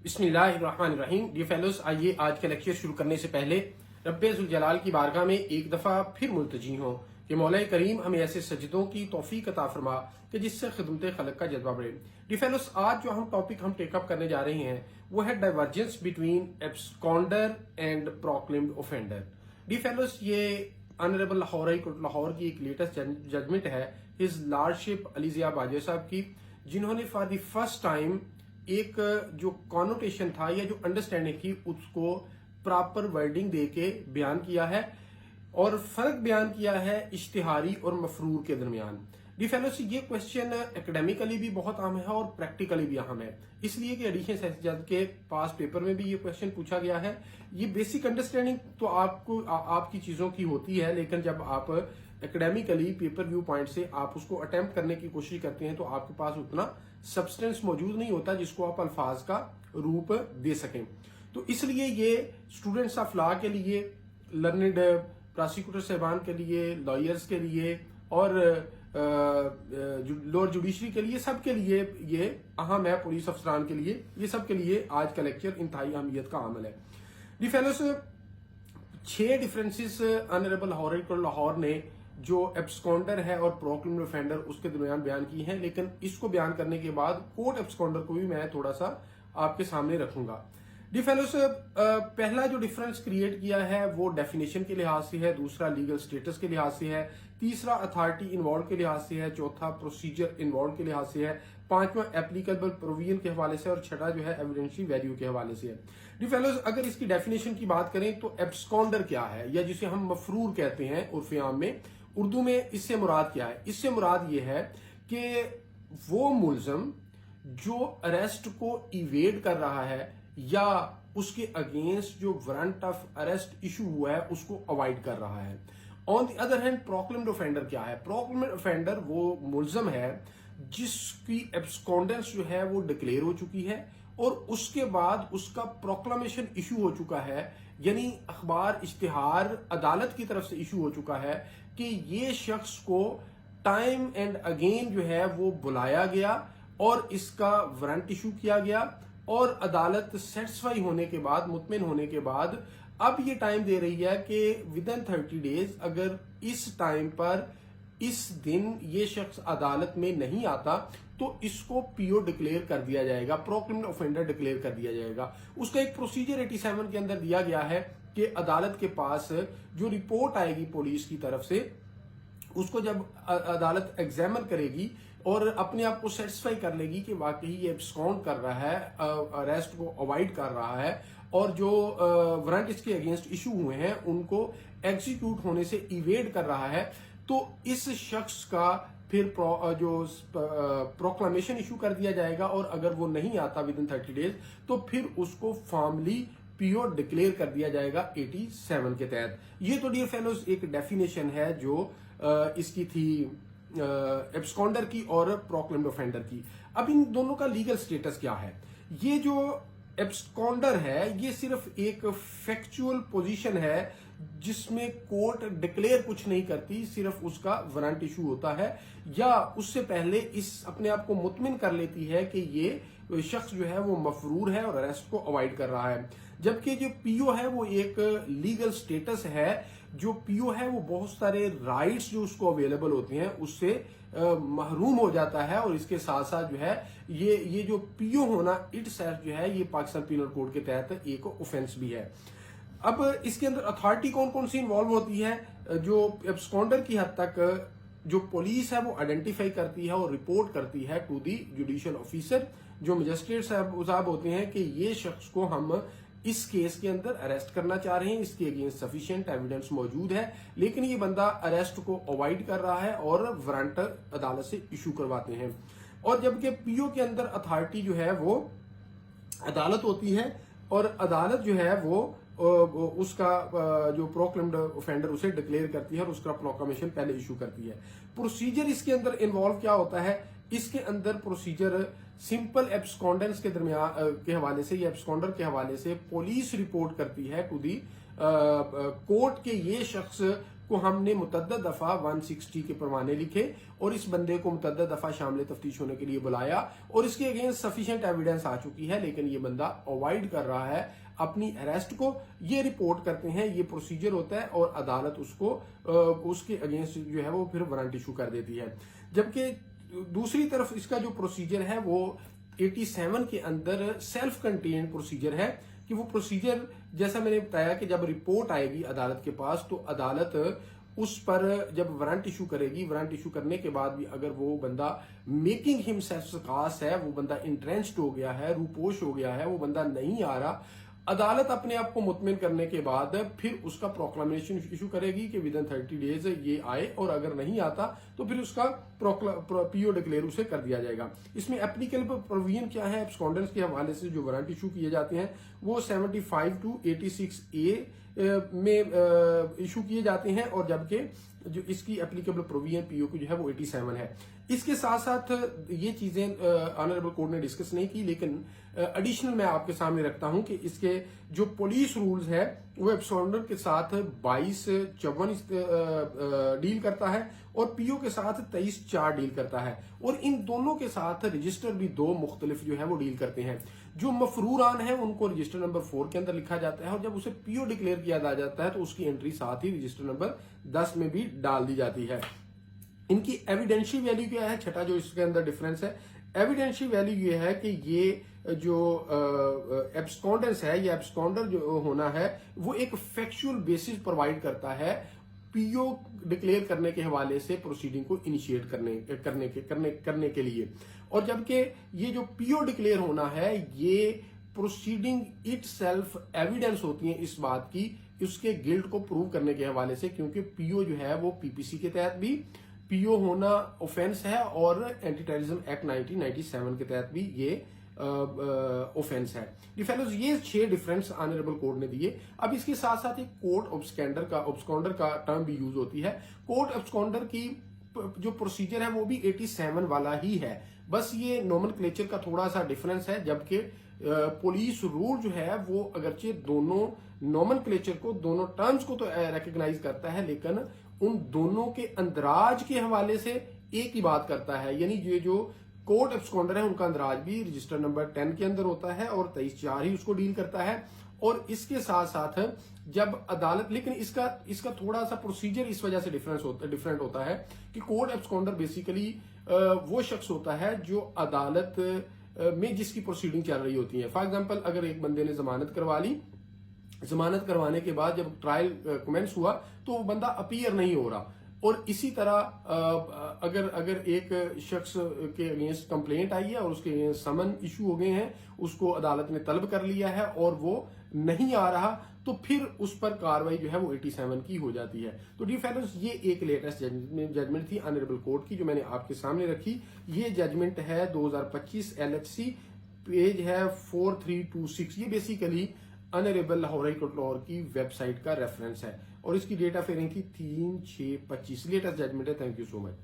बिस्मिल्लाहिर्रहमानिर्रहीम। Dear fellows, आइए आज का लेक्चर शुरू करने से पहले रब्बे जुल जलाल की बारगाह में एक दफ़ा फिर मुल्तजी हों कि मौला करीम हमें ऐसे सजदों की तौफीक अता फरमा कि जिससे खिदमत खलक का जज्बा बढ़े। डियर फेलोज, आज जो टॉपिक हम टेकअप करने जा रहे हैं वो है divergence between absconder and proclaimed offender. Dear fellows, ये honourable Lahore high court Lahore की एक लेटेस्ट जजमेंट है हिज लॉर्डशिप अली ज़िया बाजवा साहब की, जिन्होंने फॉर द फर्स्ट टाइम एक जो कॉनोटेशन था या जो अंडरस्टैंडिंग थी उसको प्रॉपर वर्डिंग दे के बयान किया है और फर्क बयान किया है इश्तिहारी और मफरूर के दरमियान। डी फेलोसी, ये क्वेश्चन एकेडमिकली भी बहुत अहम है और प्रैक्टिकली भी अहम है, इसलिए कि एडिशन सेशन जज के पास पेपर में भी ये क्वेश्चन पूछा गया है। ये बेसिक अंडरस्टैंडिंग तो आपको आपकी चीजों की होती है, लेकिन जब आप एकेडमिकली पेपर व्यू पॉइंट से आप उसको अटेम्प्ट करने की कोशिश करते हैं तो आपके पास उतना सब्सटेंस मौजूद नहीं होता जिसको आप अल्फाज का रूप दे सकें। तो इसलिए ये स्टूडेंट्स ऑफ लॉ के लिए, लर्निड प्रोसिक्यूटर साहबान के लिए, लॉयर्स के लिए और लोअर जुडिशरी के लिए, सब के लिए ये अहम है। पुलिस अफसरान के लिए, ये सब के लिए आज का लेक्चर इंतहाई अहमियत का अमल है। D fellows, 6 differences honourable Lahore ने जो एब्सकॉन्डर है और प्रोक्लेम्ड ऑफेंडर उसके दरमियान बयान की हैं, लेकिन इसको बयान करने के बाद कोर्ट एब्सकॉन्डर को भी मैं थोड़ा सा आपके सामने रखूंगा। डी फेलोस, पहला जो डिफरेंस क्रिएट किया है वो डेफिनेशन के लिहाज से है, दूसरा लीगल स्टेटस के लिहाज से है, तीसरा अथॉरिटी इन्वॉल्व के लिहाज से है, चौथा प्रोसीजर इन्वॉल्व के लिहाज से है, पांचवा एप्लीकेबल प्रोविजन के हवाले से और छठा जो है एविडेंशियल वैल्यू के हवाले से है। डी फेलोस, अगर इसकी डेफिनेशन की बात करें तो एब्सकॉन्डर क्या है या जिसे हम मफरूर कहते हैं उर्फ आम में, उर्दू में इससे मुराद क्या है? इससे मुराद ये है कि वो मुलजम जो अरेस्ट को इवेड कर रहा है या उसके अगेंस्ट जो वारंट ऑफ अरेस्ट इशू हुआ है उसको अवॉइड कर रहा है। On the other hand proclaimed offender क्या है? प्रोक्लेम्ड ऑफेंडर वो मुलजम है जिसकी एब्सकॉन्डेंस जो है वो डिक्लेयर हो चुकी है और उसके बाद उसका प्रोक्लामेशन इशू हो चुका है, यानी अखबार इश्तिहार अदालत की तरफ से इशू हो चुका है कि ये शख्स को टाइम एंड अगेन जो है वो बुलाया गया और इसका वारंट इशू किया गया और अदालत सेटिस्फाई होने के बाद, मुतमिन होने के बाद अब ये टाइम दे रही है कि विद इन 30 डेज अगर इस टाइम पर इस दिन ये शख्स अदालत में नहीं आता तो इसको पीओ डिक्लेयर कर दिया जाएगा, प्रोक्लेम्ड ऑफेंडर डिक्लेयर कर दिया जाएगा। उसका एक प्रोसीजर 87 के अंदर दिया गया है कि अदालत के पास जो रिपोर्ट आएगी पुलिस की तरफ से, उसको जब अदालत एग्जामिन करेगी और अपने आप को सेटिस्फाई कर लेगी कि वाकई ये एब्सकॉन्ड कर रहा है, अरेस्ट को अवॉइड कर रहा है और जो वारंट इसके अगेंस्ट इशू हुए हैं उनको एग्जीक्यूट होने से इवेड कर रहा है, तो इस शख्स का फिर जो प्रोक्लामेशन इशू कर दिया जाएगा और अगर वो नहीं आता विद इन 30 डेज तो फिर उसको फॉर्मली पीओ डिक्लेयर कर दिया जाएगा 87 के तहत। ये तो डियर फेलोज एक डेफिनेशन है जो इसकी थी एब्सकॉन्डर की और प्रोक्लेम्ड ऑफेंडर की। अब इन दोनों का लीगल स्टेटस क्या है? ये जो एब्सकॉन्डर है ये सिर्फ एक फैक्चुअल पोजीशन है जिसमें कोर्ट डिक्लेयर कुछ नहीं करती, सिर्फ उसका वारंट इशू होता है या उससे पहले इस अपने आप को मुतमिन कर लेती है कि ये शख्स जो है वो मफरूर है और अरेस्ट को अवॉइड कर रहा है। जबकि जो पीओ है वो एक लीगल स्टेटस है, जो पीओ है वो बहुत सारे राइट्स जो उसको अवेलेबल होते हैं उससे महरूम हो जाता है और इसके साथ साथ जो है ये जो पीओ होना इट सेल्फ जो है ये पाकिस्तान पीनल कोड के तहत एक ऑफेंस भी है। अब इसके अंदर अथॉरिटी कौन कौन सी इन्वॉल्व होती है? जो एब्सकॉन्डर की हद तक जो पुलिस है वो आइडेंटिफाई करती है और रिपोर्ट करती है टू दी जुडिशियल ऑफिसर, जो मजिस्ट्रेट साहब होते हैं कि ये शख्स को हम इस केस के अंदर अरेस्ट करना चाह रहे हैं, इसके अगेंस्ट सफिशिएंट एविडेंस मौजूद है, लेकिन ये बंदा अरेस्ट को अवॉइड कर रहा है और वारंट अदालत से इशू करवाते हैं। और जबकि पीओ के अंदर अथॉरिटी जो है वो अदालत होती है और अदालत जो है वो उसका जो प्रोक्लेम्ड ऑफेंडर उसे डिक्लेयर करती है और उसका प्रोक्लेमेशन पहले इशू करती है। प्रोसीजर इसके अंदर इन्वॉल्व क्या होता है? इसके अंदर प्रोसीजर सिंपल एब्सकॉन्डेंस के दरमियान के हवाले से या एब्सकॉन्डर के हवाले से पुलिस रिपोर्ट करती है टू दी कोर्ट के ये शख्स को हमने मुतद्दद दफा 160 के परवाने लिखे और इस बंदे को मुतद्दद दफा शामिल तफ्तीश होने के लिए बुलाया और इसके अगेंस्ट सफिशिएंट एविडेंस आ चुकी है, लेकिन ये बंदा अवॉइड कर रहा है अपनी अरेस्ट को। ये रिपोर्ट करते हैं, ये प्रोसीजर होता है और अदालत उसको उसके अगेंस्ट जो है वो फिर वारंट इशू कर देती है। जबकि दूसरी तरफ इसका जो प्रोसीजर है वो 87 के अंदर सेल्फ कंटेन्ड प्रोसीजर है कि वो प्रोसीजर जैसा मैंने बताया कि जब रिपोर्ट आएगी अदालत के पास तो अदालत उस पर जब वारंट इशू करेगी, वारंट इशू करने के बाद भी अगर वो बंदा मेकिंग हिमसेल्फ सकास है, वो बंदा इंट्रेंच्ड हो गया है, रूपोश हो गया है, वो बंदा नहीं आ रहा, अदालत अपने आप को मुतमिन करने के बाद फिर उसका प्रोक्लामेशन इशू करेगी कि विद इन 30 डेज ये आए और अगर नहीं आता तो फिर उसका पीओ डिक्लेयर उसे कर दिया जाएगा। इसमें एप्लीकेबल प्रोविजन क्या है एब्सकॉन्डेंस के हवाले से जो वारंट इशू किए जाते हैं वो 75 टू 86A में इशू किए जाते हैं और जबकि जो इसकी एप्लीकेबल प्रोविजन पीओ की जो है वो 87 है। इसके साथ साथ ये चीजें ऑनरेबल कोर्ट ने डिस्कस नहीं की, लेकिन एडिशनल मैं आपके सामने रखता हूं कि इसके जो पुलिस रूल्स है वो एब्सकॉन्डर के साथ 2254 डील करता है और पीओ के साथ 23/4 डील करता है और इन दोनों के साथ रजिस्टर भी दो मुख्तलिफ जो है वो डील करते हैं। जो मफरूरान है उनको रजिस्टर नंबर 4 के अंदर लिखा जाता है और जब उसे पीओ डिक्लेयर किया जाता है तो उसकी एंट्री साथ ही रजिस्टर नंबर 10 में भी डाल दी जाती है। इनकी एविडेंशियल वैल्यू क्या है, छठा जो इसके अंदर डिफरेंस है, एविडेंशियल वैल्यू ये है कि ये जो एब्सकॉन्डेंस है या एब्सकॉन्डर जो होना है वो एक फैक्चुअल बेसिस प्रोवाइड करता है पीओ डिक्लेयर करने के हवाले से प्रोसीडिंग को इनिशिएट करने के लिए। और जबकि ये जो पीओ डिक्लेयर होना है ये प्रोसीडिंग इटसेल्फ एविडेंस होती है इस बात की उसके गिल्ट को प्रूव करने के हवाले से, क्योंकि पीओ जो है वो पीपीसी के तहत भी पीओ होना ऑफेंस है और एंटी टेररिज्म एक्ट 1997 के तहत भी ये ऑफेंस है। डिफेलोज ये 6 डिफरेंस ऑनरेबल कोर्ट ने दिए। अब इसके साथ साथ एक कोर्ट ऑब्सकॉन्डर का टर्म भी यूज होती है। कोर्ट ऑब्सकॉन्डर की जो प्रोसीजर है वो भी 87 वाला ही है, बस ये नोमेनक्लेचर का थोड़ा सा डिफरेंस है। जबकि पुलिस रूल जो है वो अगरचे दोनों नोमेनक्लेचर को दोनों टर्म्स को तो रिकॉग्नाइज करता है लेकिन उन दोनों के अंदराज के हवाले से एक ही बात करता है। यानी ये जो कोर्ट एब्सकॉन्डर है उनका अंदराज भी रजिस्टर नंबर 10 के अंदर होता है और 23/4 ही उसको डील करता है। और इसके साथ साथ जब अदालत, लेकिन इसका थोड़ा सा प्रोसीजर इस वजह से डिफरेंट होता है कि कोर्ट एब्सकॉन्डर बेसिकली वो शख्स होता है जो अदालत में जिसकी प्रोसीडिंग चल रही होती है। फॉर एग्जाम्पल अगर एक बंदे ने जमानत करवा ली, जमानत करवाने के बाद जब ट्रायल कमेंस हुआ तो वो बंदा अपीयर नहीं हो रहा और इसी तरह अगर एक शख्स के अगेंस्ट कंप्लेंट आई है और उसके अगेंस्ट समन इशू हो गए हैं, उसको अदालत ने तलब कर लिया है और वो नहीं आ रहा तो फिर उस पर कार्रवाई जो है वो 87 की हो जाती है। तो डी फेलोज ये एक लेटेस्ट जजमेंट थी ऑनरेबल कोर्ट की जो मैंने आपके सामने रखी। ये जजमेंट है 2025 LHC, पेज है 4326। ये basically honourable Lahore high court Lahore की वेबसाइट का रेफरेंस है और इसकी डेट ऑफ हियरिंग थी 3/6/25। लेटेस्ट जजमेंट है। Thank you so much.